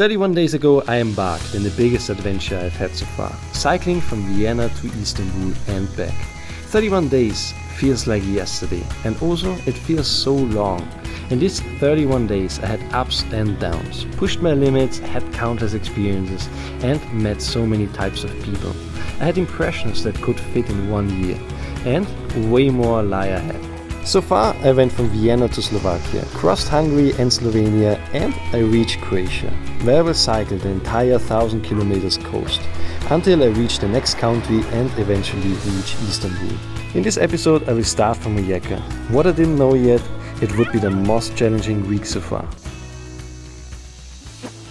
31 days ago I embarked in the biggest adventure I've had so far, cycling from Vienna to Istanbul and back. 31 days feels like yesterday, and also it feels so long. In these 31 days I had ups and downs, pushed my limits, had countless experiences and met so many types of people. I had impressions that could fit in 1 year, and way more lie ahead. So far I went from Vienna to Slovakia, crossed Hungary and Slovenia, and I reached Croatia, where I will cycle the entire 1000 kilometers coast, until I reach the next country and eventually reach Istanbul. In this episode I will start from Rijeka. What I didn't know yet, it would be the most challenging week so far.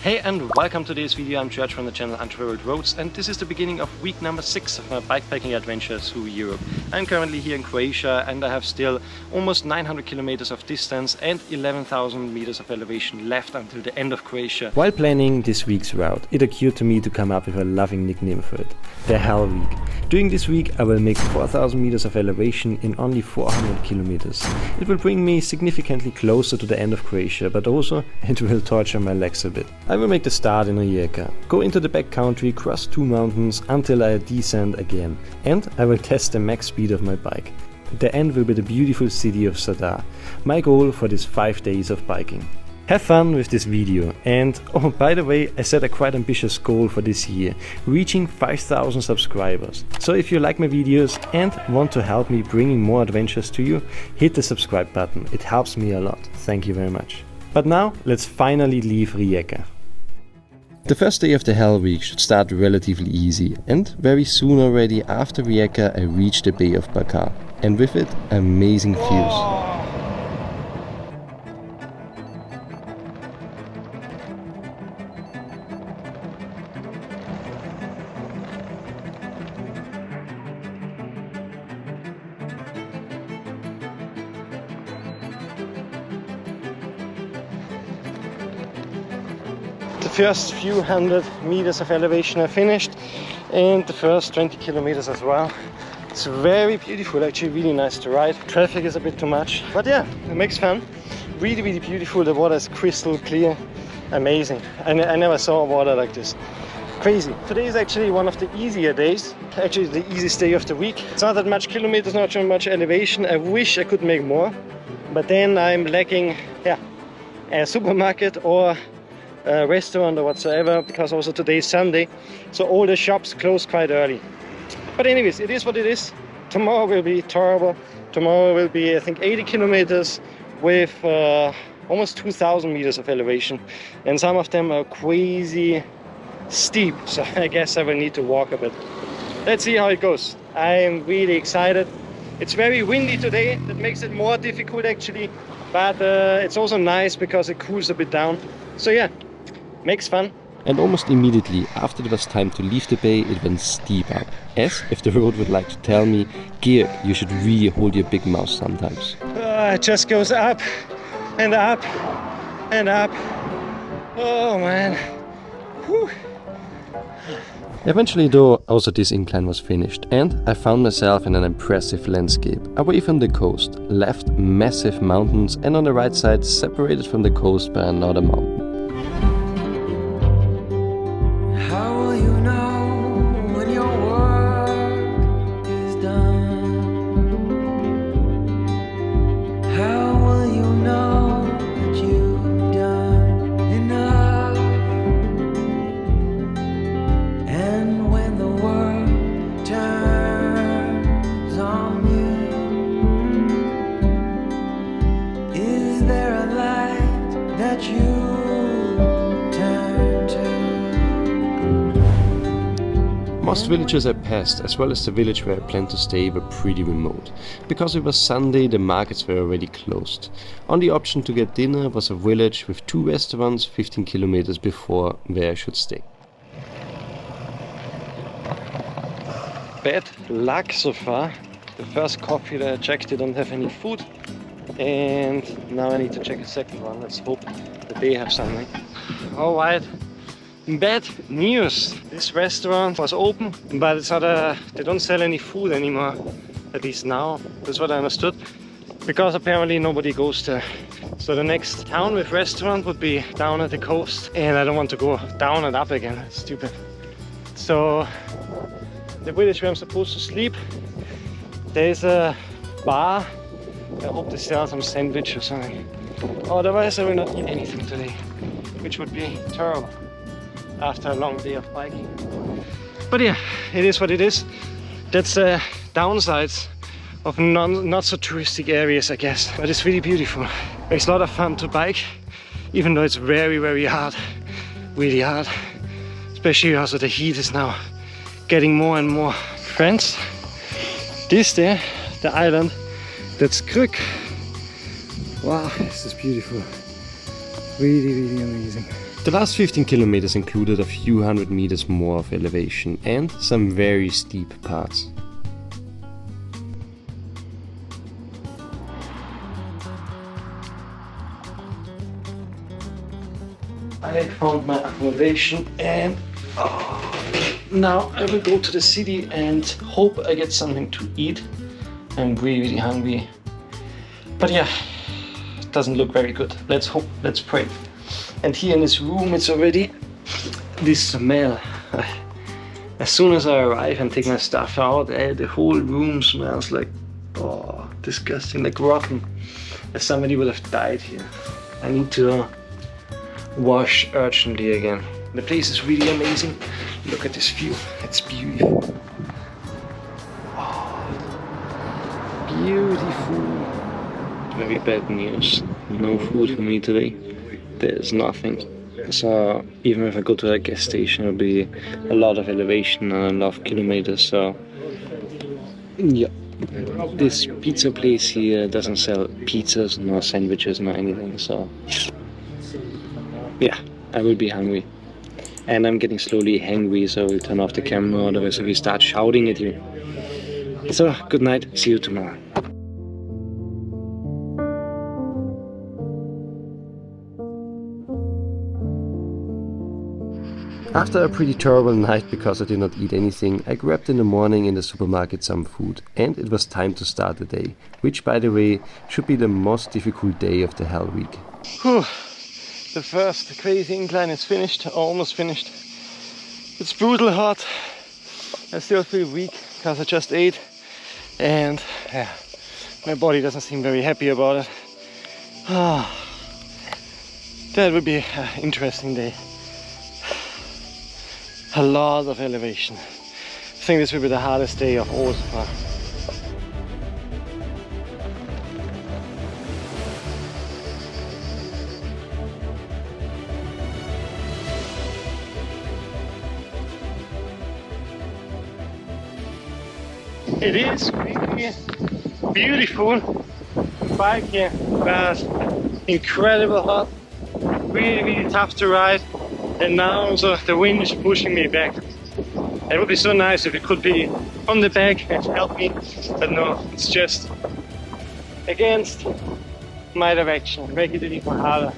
Hey and welcome to this video. I'm George from the channel Untraveled Roads, and this is the beginning of week number 6 of my bikepacking adventure through Europe. I'm currently here in Croatia and I have still almost 900 kilometers of distance and 11,000 meters of elevation left until the end of Croatia. While planning this week's route, it occurred to me to come up with a loving nickname for it: the Hell Week. During this week I will make 4,000 meters of elevation in only 400 kilometers. It will bring me significantly closer to the end of Croatia, but also it will torture my legs a bit. I will make the start in Rijeka, go into the backcountry, cross 2 mountains until I descend again, and I will test the max speed of my bike. The end will be the beautiful city of Zadar, my goal for these 5 days of biking. Have fun with this video, and oh, by the way, I set a quite ambitious goal for this year, reaching 5,000 subscribers. So if you like my videos and want to help me bringing more adventures to you, hit the subscribe button, it helps me a lot, thank you very much. But now let's finally leave Rijeka. The first day of the Hell Week should start relatively easy, and very soon already after Rijeka I reached the Bay of Bakar, and with it amazing views. The first few hundred meters of elevation are finished, and the first 20 kilometers as well. It's very beautiful, actually really nice to ride. Traffic is a bit too much, but yeah, it makes fun. Really beautiful, the water is crystal clear, amazing. I never saw water like this. Crazy. Today is actually one of the easier days, actually the easiest day of the week. It's not that much kilometers, not so much elevation. I wish I could make more, but then I'm lacking a supermarket or a restaurant or whatsoever, because also today is Sunday, so all the shops close quite early. But anyways, it is what it is. Tomorrow will be terrible. Tomorrow will be, I think, 80 kilometers with almost 2,000 meters of elevation, and some of them are crazy steep, so I guess I will need to walk a bit. Let's see how it goes. I am really excited. It's very windy today, that makes it more difficult actually, but it's also nice because it cools a bit down. So yeah, makes fun. And almost immediately after it was time to leave the bay, it went steep up. As if the road would like to tell me, Georg, you should really hold your big mouth sometimes. It just goes up and up and up. Oh man. Whew. Eventually though, also this incline was finished, and I found myself in an impressive landscape. Away from the coast, left massive mountains, and on the right side separated from the coast by another mountain. Most villages I passed, as well as the village where I planned to stay, were pretty remote. Because it was Sunday, the markets were already closed. Only option to get dinner was a village with 2 restaurants 15 kilometers before where I should stay. Bad luck so far. The first coffee that I checked didn't have any food, and now I need to check the second one. Let's hope that they have something. Alright. Bad news. This restaurant was open, but it's not they don't sell any food anymore, at least now. That's what I understood. because apparently nobody goes there. So the next town with restaurant would be down at the coast, and I don't want to go down and up again. It's stupid. So the village where I'm supposed to sleep, there's a bar. I hope they sell some sandwich or something. Otherwise I will not eat anything today, which would be terrible after a long day of biking. But yeah, it is what it is. That's downsides of not so touristic areas, I guess. But it's really beautiful. It's a lot of fun to bike, even though it's very hard, really hard. Especially also the heat is now getting more and more. Friends, this there, the island, that's Kruk. Wow, this is beautiful. Really amazing. The last 15 kilometers included a few hundred meters more of elevation and some very steep parts. I found my accommodation and now I will go to the city and hope I get something to eat. I'm really hungry. But yeah, it doesn't look very good. Let's hope, let's pray. And here in this room it's already this smell. As soon as I arrive and take my stuff out, the whole room smells like, oh, disgusting, like rotten. As somebody would have died here. I need to wash urgently again. The place is really amazing. Look at this view, it's beautiful. Oh, beautiful. Very bad news. No food for me today. There's nothing. So even if I go to a gas station, it'll be a lot of elevation and a lot of kilometers. So yeah, this pizza place here doesn't sell pizzas, nor sandwiches, nor anything. So yeah, I will be hungry. And I'm getting slowly hangry, so I will turn off the camera, otherwise I will start shouting at you. So good night, see you tomorrow. After a pretty terrible night because I did not eat anything, I grabbed in the morning in the supermarket some food, and it was time to start the day, which by the way should be the most difficult day of the hell week. Whew. The first crazy incline is finished, almost finished. It's brutal hot. I still feel weak because I just ate, and yeah, my body doesn't seem very happy about it. That would be an interesting day. A lot of elevation. I think this will be the hardest day of all so far. It is really beautiful bike here, but incredible hot, really tough to ride. And now also the wind is pushing me back. It would be so nice if it could be on the back and help me, but no, it's just against my direction, make it even harder.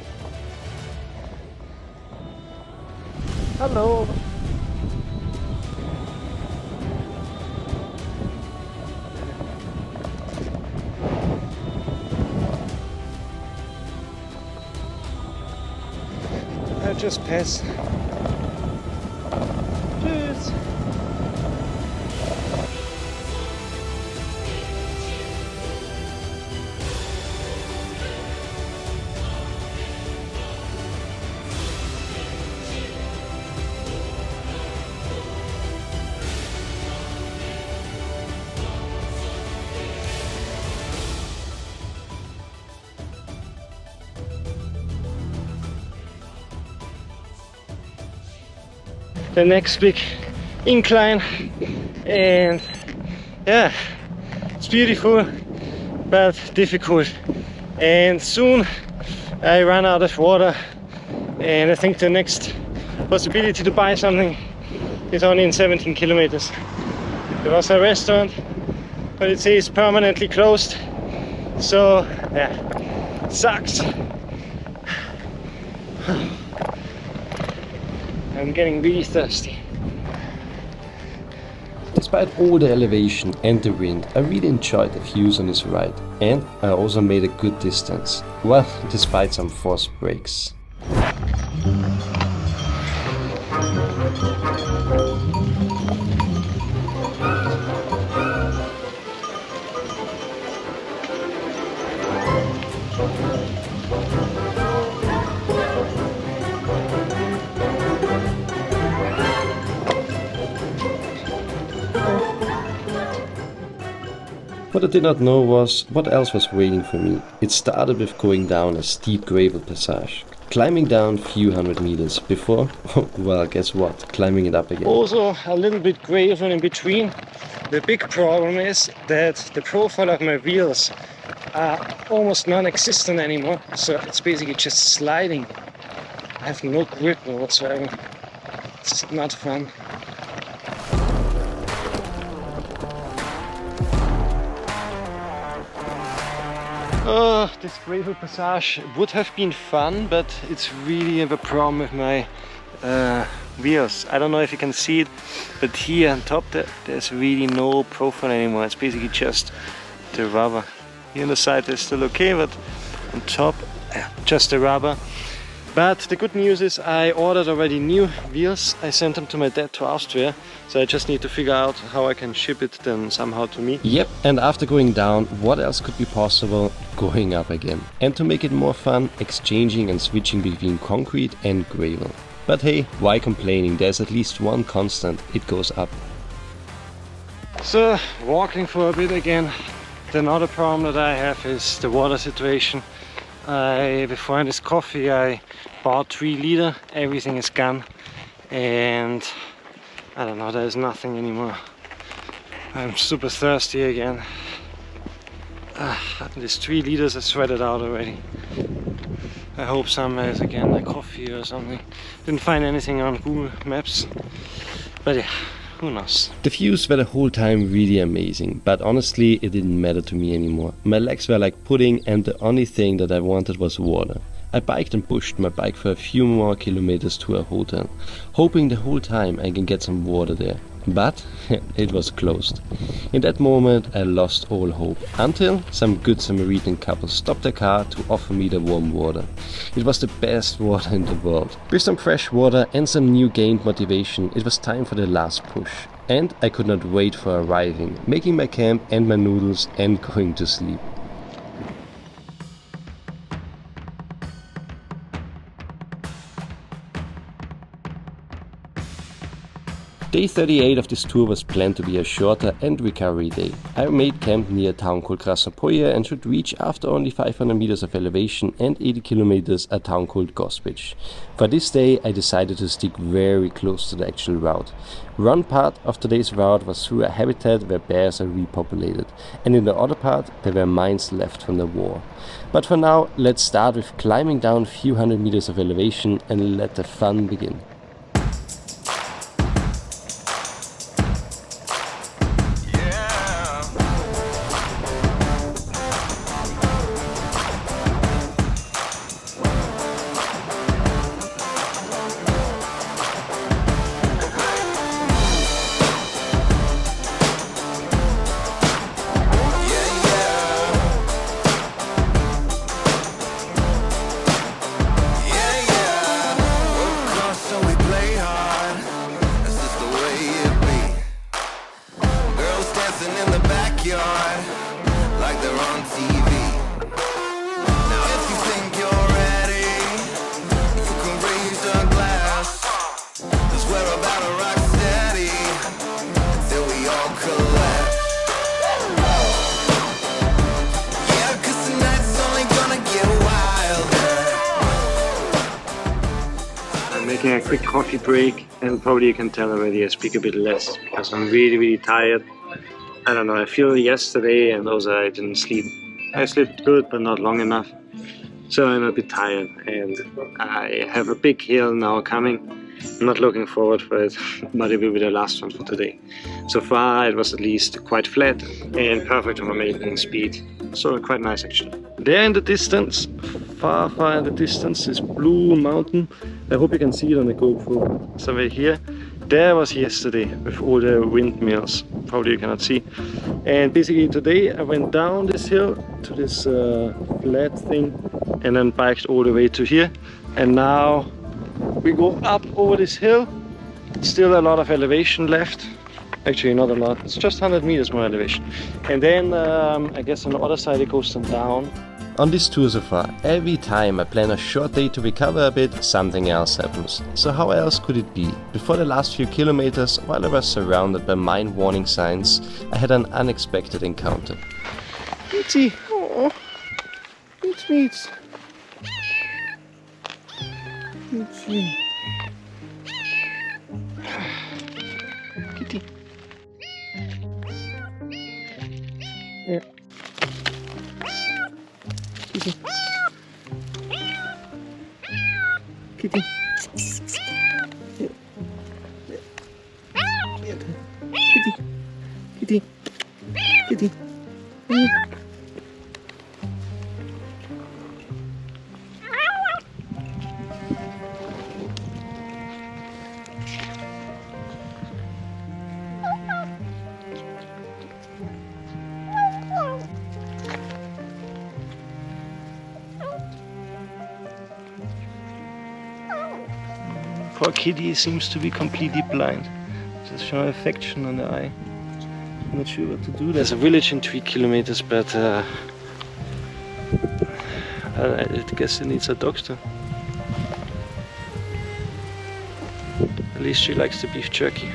Hello! I just pass. Cheers. The next big incline, and yeah, it's beautiful but difficult, and soon I run out of water, and I think the next possibility to buy something is only in 17 kilometers. There was a restaurant, but it says permanently closed, so yeah, sucks. I'm getting really thirsty. This Despite all the elevation and the wind, I really enjoyed the views on this ride, and I also made a good distance, well, despite some forced breaks. What I did not know was what else was waiting for me. It started with going down a steep gravel passage, climbing down a few hundred meters before, well, guess what, climbing it up again. Also a little bit gravel in between. The big problem is that the profile of my wheels are almost non-existent anymore, so it's basically just sliding. I have no grip whatsoever. It's not fun. This gravel passage would have been fun, but it's really a problem with my wheels. I don't know if you can see it, but here on top there's really no profile anymore. It's basically just the rubber. Here on the side is still okay, but on top just the rubber. But the good news is I ordered already new wheels. I sent them to my dad to Austria, so I just need to figure out how I can ship it then somehow to me. Yep, and after going down, what else could be possible? Going up again. And to make it more fun, exchanging and switching between concrete and gravel. But hey, why complaining? There's at least one constant, it goes up. So, walking for a bit again. Another problem that I have is the water situation. Before this coffee I bought 3 liter, everything is gone, and I don't know, there's nothing anymore. I'm super thirsty again. These 3 liters are sweated out already. I hope somewhere is again a coffee or something. Didn't find anything on Google Maps, but yeah, who knows. The views were the whole time really amazing, but honestly it didn't matter to me anymore. My legs were like pudding and the only thing that I wanted was water. I biked and pushed my bike for a few more kilometers to a hotel, hoping the whole time I can get some water there. But it was closed. In that moment I lost all hope, until some good Samaritan couple stopped their car to offer me the warm water. It was the best water in the world. With some fresh water and some new gained motivation, it was time for the last push. And I could not wait for arriving, making my camp and my noodles and going to sleep. Day 38 of this tour was planned to be a shorter and recovery day. I made camp near a town called Krasnopoje and should reach after only 500 meters of elevation and 80 kilometers a town called Gospic. For this day I decided to stick very close to the actual route. One part of today's route was through a habitat where bears are repopulated, and in the other part there were mines left from the war. But for now, let's start with climbing down a few hundred meters of elevation and let the fun begin. Making a quick coffee break, and probably you can tell already I speak a bit less because I'm really tired. I don't know, I feel yesterday and also I didn't sleep. I slept good but not long enough, so I'm a bit tired and I have a big hill now coming. I'm not looking forward for it, but it will be the last one for today. So far it was at least quite flat and perfect for making speed, so quite nice actually. There in the distance, far in the distance, is blue mountain. I hope you can see it on the GoPro. Somewhere here, there was yesterday with all the windmills. Probably you cannot see. And basically today I went down this hill to this flat thing and then biked all the way to here. And now we go up over this hill. Still a lot of elevation left. Actually not a lot, it's just 100 meters more elevation. And then I guess on the other side it goes down. On this tour so far, every time I plan a short day to recover a bit, something else happens. So how else could it be? Before the last few kilometers, while I was surrounded by mind warning signs, I had an unexpected encounter. Kitty, oh, it's meat. Kitty. Kitty. Yeah. Kitty. Kitty. Yeah. Yeah. Kitty. Kitty. Kitty. Yeah. Poor kitty seems to be completely blind. Just showing affection on the eye. I'm not sure what to do. There's a village in 3 kilometers, but I guess it needs a doctor. At least she likes the beef jerky.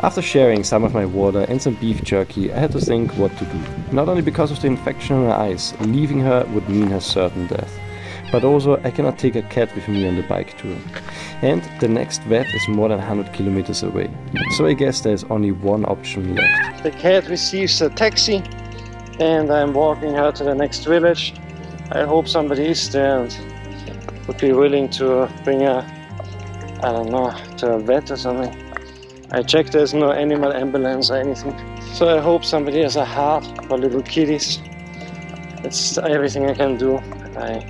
After sharing some of my water and some beef jerky, I had to think what to do. Not only because of the infection on her eyes, leaving her would mean her certain death. But also I cannot take a cat with me on the bike tour. And the next vet is more than 100 kilometers away. So I guess there's only one option left. The cat receives a taxi and I'm walking her to the next village. I hope somebody is there and would be willing to bring her, I don't know, to a vet or something. I checked, there's no animal ambulance or anything. So I hope somebody has a heart for little kitties. It's everything I can do. I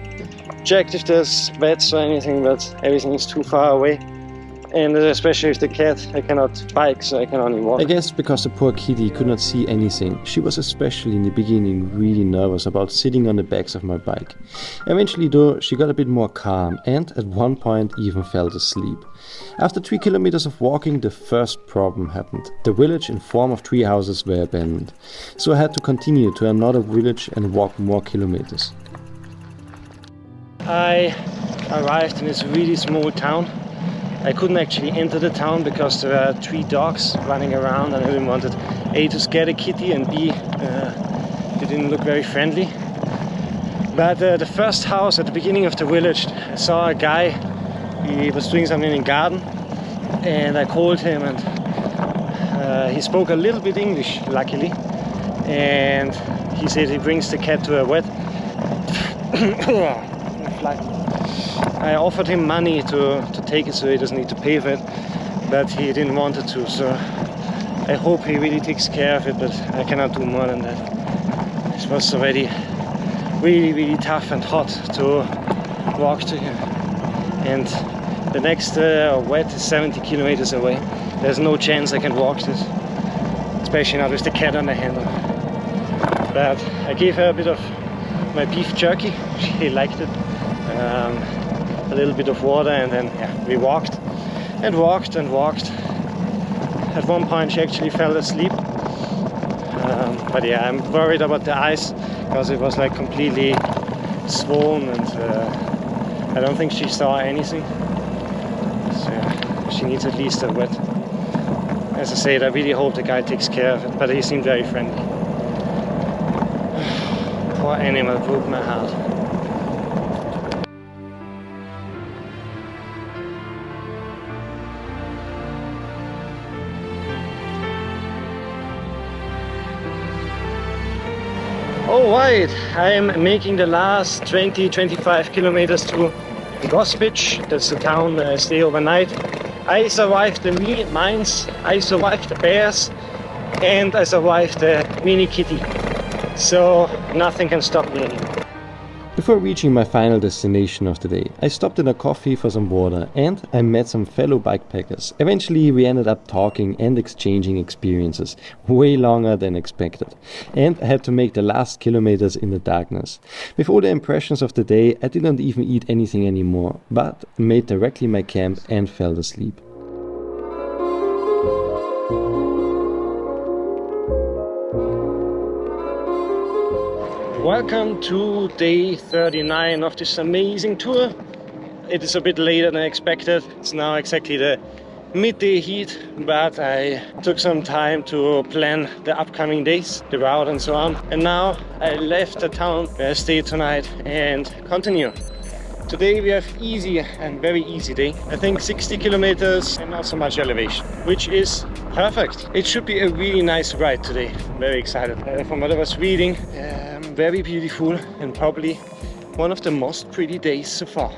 checked if there's vets or anything, but everything is too far away. And especially with the cat, I cannot bike, so I can only walk. I guess because the poor kitty could not see anything, she was especially in the beginning really nervous about sitting on the backs of my bike. Eventually though, she got a bit more calm and at one point even fell asleep. After 3 kilometers of walking, the first problem happened. The village in form of 3 houses were abandoned. So I had to continue to another village and walk more kilometers. I arrived in this really small town. I couldn't actually enter the town because there were 3 dogs running around and I didn't want it, A, to scare the kitty, and B, they didn't look very friendly. But the first house at the beginning of the village, I saw a guy, he was doing something in the garden and I called him and he spoke a little bit English, luckily, and he said he brings the cat to a vet. I offered him money to take it so he doesn't need to pay for it, but he didn't want it to, so I hope he really takes care of it, but I cannot do more than that. It was already really tough and hot to walk to him, and the next vet is 70 kilometers away. There's no chance I can walk this, especially not with the cat on the handle. But I gave her a bit of my beef jerky, she liked it. A little bit of water, and then we walked and walked and walked. At one point she actually fell asleep, but yeah, I'm worried about the eyes because it was like completely swollen and I don't think she saw anything, so yeah, she needs at least a vet. As I said, I really hope the guy takes care of it, but he seemed very friendly. Poor animal, broke my heart. Alright, I'm making the last 20-25 kilometers to Gospic. That's the town I stay overnight. I survived the mines, I survived the bears, and I survived the mini kitty. So nothing can stop me anymore. Before reaching my final destination of the day, I stopped in a coffee for some water and I met some fellow bikepackers. Eventually we ended up talking and exchanging experiences, way longer than expected. And I had to make the last kilometers in the darkness. With all the impressions of the day, I didn't even eat anything anymore, but made directly my camp and fell asleep. Welcome to day 39 of this amazing tour. It is a bit later than expected. It's now exactly the midday heat, but I took some time to plan the upcoming days, the route and so on. And now I left the town where I stayed tonight and continue. Today we have easy and very easy day. I think 60 kilometers and not so much elevation, which is perfect. It should be a really nice ride today. I'm very excited. From what I was reading, very beautiful and probably one of the most pretty days so far.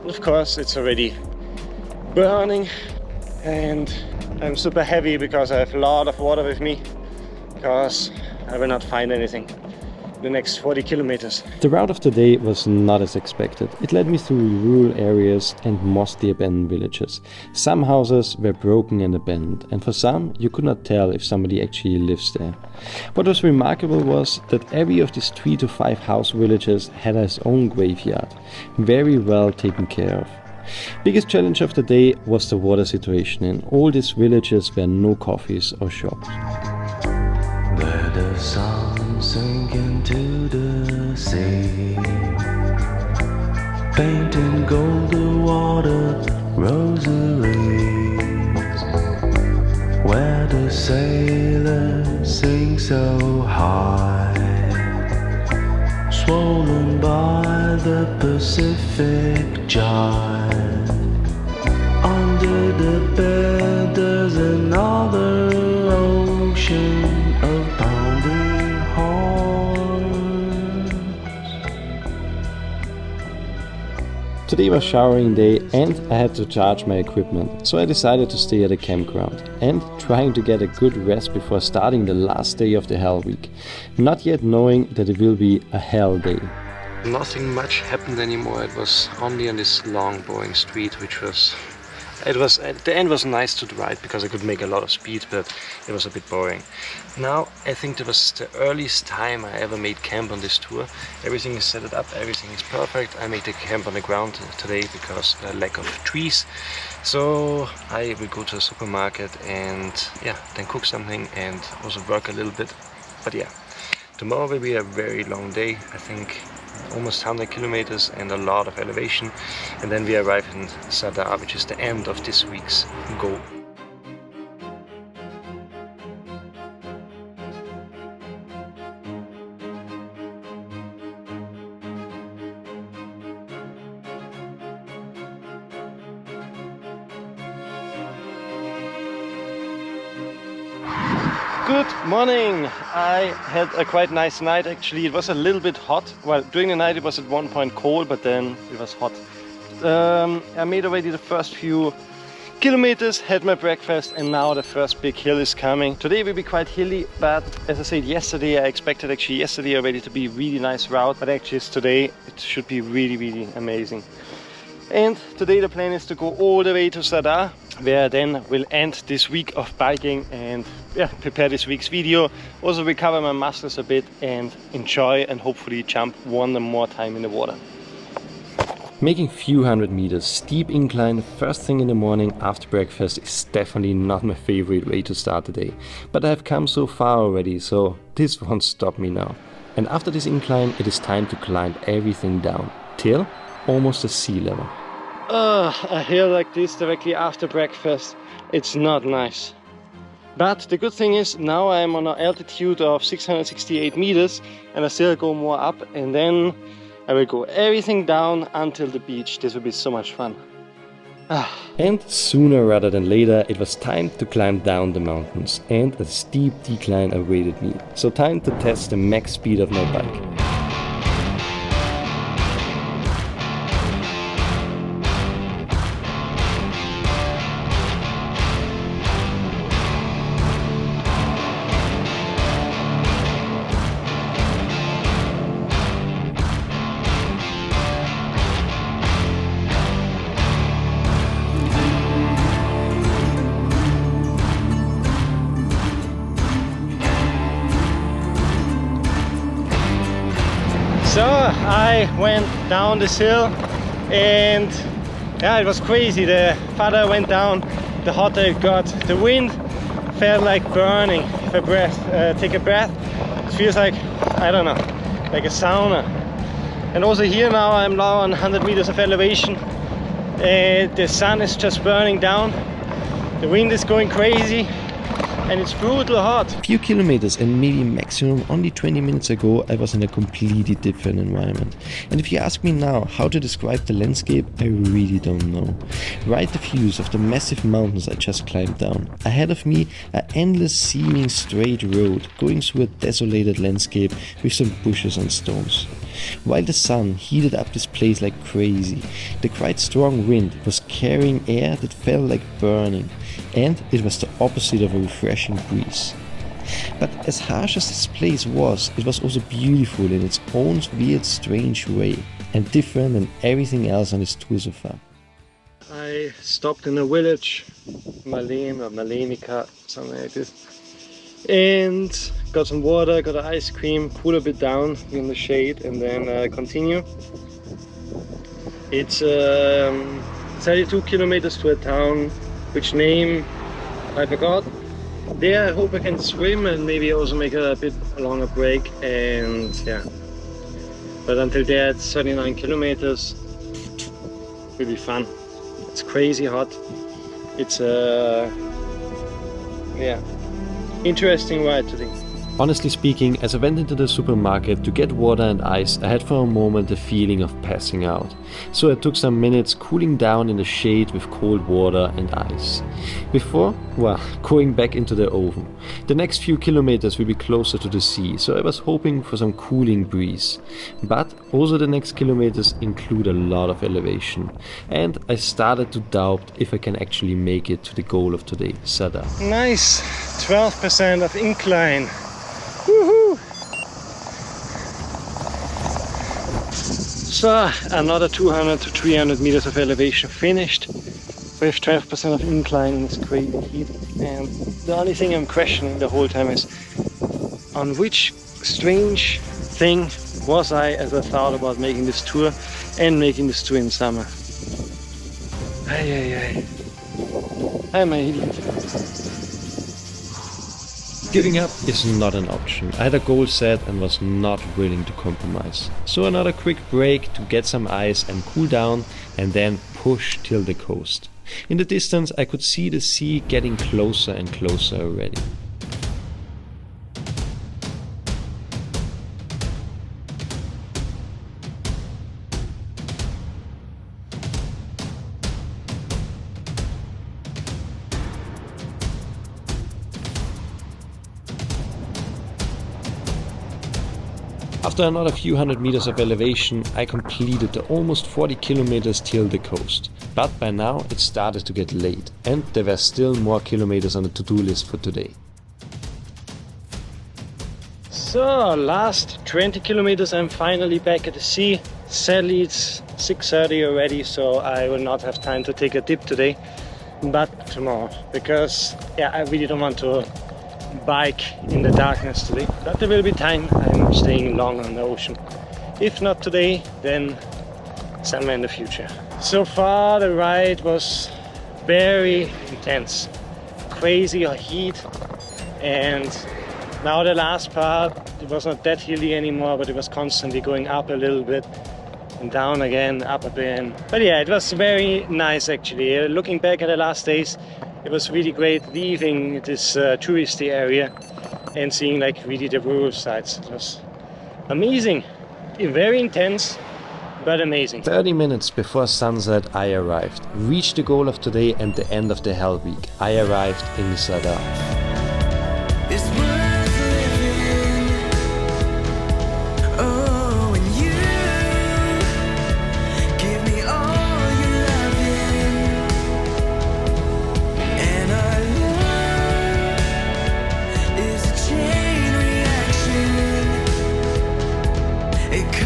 Of course, it's already burning and I'm super heavy because I have a lot of water with me, because I will not find anything the next 40 kilometers. The route of the day was not as expected. It led me through rural areas and mostly abandoned villages. Some houses were broken and abandoned, and for some you could not tell if somebody actually lives there. What was remarkable was that every of these 3 to 5 house villages had its own graveyard, very well taken care of. Biggest challenge of the day was the water situation. In all these villages were no coffees or shops. Where the sun sink into the sea, painting golden water rosaries, where the sailors sing so high, swollen by the Pacific giant. Under the bed there's another ocean of pounding horns. Today was showering day and I had to charge my equipment, so I decided to stay at a campground and trying to get a good rest before starting the last day of the hell week, not yet knowing that it will be a hell day. Nothing much happened anymore. It was only on this long boring street, which was at the end was nice to ride because I could make a lot of speed, but it was a bit boring. Now I think that was the earliest time I ever made camp on this tour. Everything is set up, everything is perfect. I made the camp on the ground today because of the lack of trees. So I will go to a supermarket and then cook something and also work a little bit. But yeah, tomorrow will be a very long day. I think almost 100 kilometers and a lot of elevation, and then we arrive in Zadar, which is the end of this week's goal. Good morning! I had a quite nice night actually. It was a little bit hot. Well, during the night it was at one point cold, but then it was hot. I made already the first few kilometers, had my breakfast, and now the first big hill is coming. Today will be quite hilly, but as I said yesterday, I expected actually yesterday already to be a really nice route, but actually it's today. It should be really amazing. And today the plan is to go all the way to Zadar, where I then will end this week of biking and prepare this week's video. Also recover my muscles a bit and enjoy and hopefully jump one more time in the water. Making few hundred meters steep incline first thing in the morning after breakfast is definitely not my favorite way to start the day. But I have come so far already, so this won't stop me now. And after this incline it is time to climb everything down, till almost the sea level. A hill like this directly after breakfast, it's not nice. But the good thing is now I'm on an altitude of 668 meters and I still go more up, and then I will go everything down until the beach. This will be so much fun. And sooner rather than later it was time to climb down the mountains, and a steep decline awaited me. So time to test the max speed of my bike. I went down this hill, and yeah, it was crazy. The farther I went down, the hotter it got. The wind felt like burning. If I take a breath, it feels like, I don't know, like a sauna. And also here now, I'm now on 100 meters of elevation. The sun is just burning down. The wind is going crazy. And it's brutal hot. A few kilometers and maybe maximum only 20 minutes ago, I was in a completely different environment. And if you ask me now how to describe the landscape, I really don't know. Right, the views of the massive mountains I just climbed down. Ahead of me, an endless seeming straight road going through a desolated landscape with some bushes and stones. While the sun heated up this place like crazy, the quite strong wind was carrying air that felt like burning, and it was the opposite of a refreshing breeze. But as harsh as this place was, it was also beautiful in its own weird, strange way, and different than everything else on this tour so far. I stopped in a village, Malen or Malenica, something like this, and got some water, got an ice cream, cool a bit down in the shade, and then continue. It's 32 kilometers to a town, which name I forgot. There I hope I can swim and maybe also make a bit longer break, and yeah. But until there it's 39 kilometers, will be fun. It's crazy hot. It's yeah, interesting ride today. Honestly speaking, as I went into the supermarket to get water and ice, I had for a moment the feeling of passing out. So I took some minutes cooling down in the shade with cold water and ice. Before, well, going back into the oven. The next few kilometers will be closer to the sea, so I was hoping for some cooling breeze. But also the next kilometers include a lot of elevation. And I started to doubt if I can actually make it to the goal of today, Sada. Nice, 12% of incline. Woohoo! So another 200 to 300 meters of elevation finished with 12% of incline in this crazy heat. And the only thing I'm questioning the whole time is on which strange thing was I as I thought about making this tour and making this tour in summer. I'm an idiot. Giving up is not an option. I had a goal set and was not willing to compromise. So another quick break to get some ice and cool down, and then push till the coast. In the distance I could see the sea getting closer and closer already. After another few hundred meters of elevation, I completed the almost 40 kilometers till the coast. But by now it started to get late, and there were still more kilometers on the to-do list for today. So last 20 kilometers I'm finally back at the sea. Sadly it's 6:30 already, so I will not have time to take a dip today, but tomorrow, because yeah, I really don't want to bike in the darkness today, but there will be time. I'm staying long on the ocean. If not today, then somewhere in the future. So far the ride was very intense, crazy heat, and now the last part, it was not that hilly anymore, but it was constantly going up a little bit and down again, up again. But yeah, it was very nice actually. Looking back at the last days, it was really great leaving this touristy area and seeing like really the rural sites. It was amazing, very intense, but amazing. 30 minutes before sunset I arrived, reached the goal of today and the end of the Hell Week. I arrived in Sada.